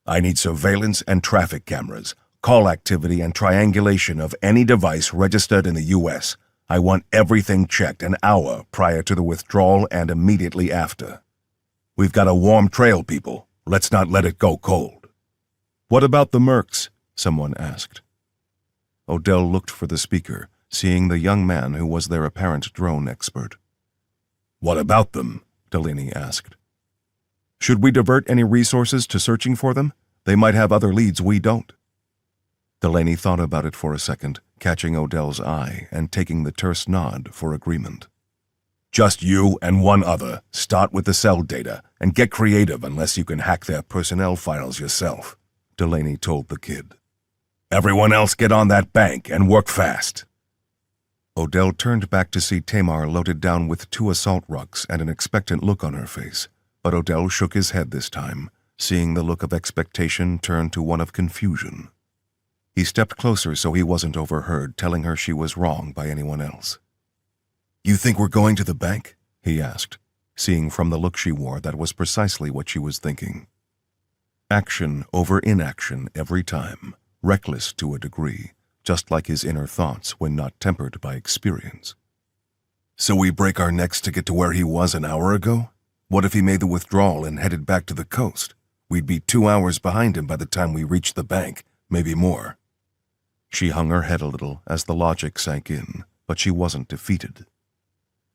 I need surveillance and traffic cameras, call activity and triangulation of any device registered in the U.S. I want everything checked an hour prior to the withdrawal and immediately after. We've got a warm trail, people. Let's not let it go cold. What about the mercs? Someone asked. Odell looked for the speaker, seeing the young man who was their apparent drone expert. What about them? Delaney asked. Should we divert any resources to searching for them? They might have other leads we don't. Delaney thought about it for a second, catching Odell's eye and taking the terse nod for agreement. Just you and one other. Start with the cell data and get creative unless you can hack their personnel files yourself, Delaney told the kid. Everyone else get on that bank and work fast. Odell turned back to see Tamar loaded down with 2 assault rucks and an expectant look on her face, but Odell shook his head this time, seeing the look of expectation turn to one of confusion. He stepped closer so he wasn't overheard, telling her she was wrong by anyone else. You think we're going to the bank? He asked, seeing from the look she wore that was precisely what she was thinking. Action over inaction every time, reckless to a degree, just like his inner thoughts when not tempered by experience. So we break our necks to get to where he was an hour ago? What if he made the withdrawal and headed back to the coast? We'd be 2 hours behind him by the time we reached the bank, maybe more. She hung her head a little as the logic sank in, but she wasn't defeated.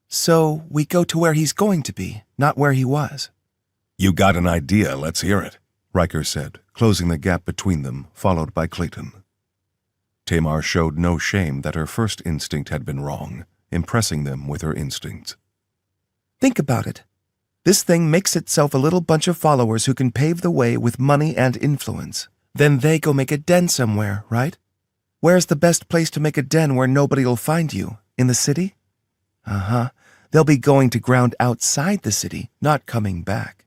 So we go to where he's going to be, not where he was. You got an idea, let's hear it, Riker said, closing the gap between them, followed by Clayton. Tamar showed no shame that her first instinct had been wrong, impressing them with her instincts. Think about it. This thing makes itself a little bunch of followers who can pave the way with money and influence. Then they go make a den somewhere, right? Where's the best place to make a den where nobody'll find you? In the city? Uh-huh. They'll be going to ground outside the city, not coming back.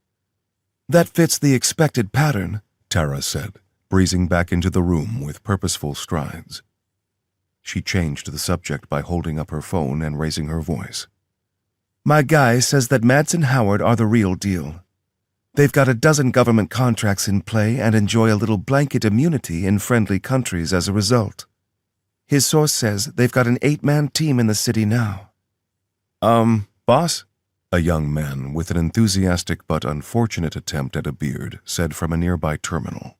That fits the expected pattern, Tara said, breezing back into the room with purposeful strides. She changed the subject by holding up her phone and raising her voice. My guy says that Madsen Howard are the real deal. They've got a dozen government contracts in play and enjoy a little blanket immunity in friendly countries as a result. His source says they've got an 8-man team in the city now. Boss? A young man with an enthusiastic but unfortunate attempt at a beard said from a nearby terminal.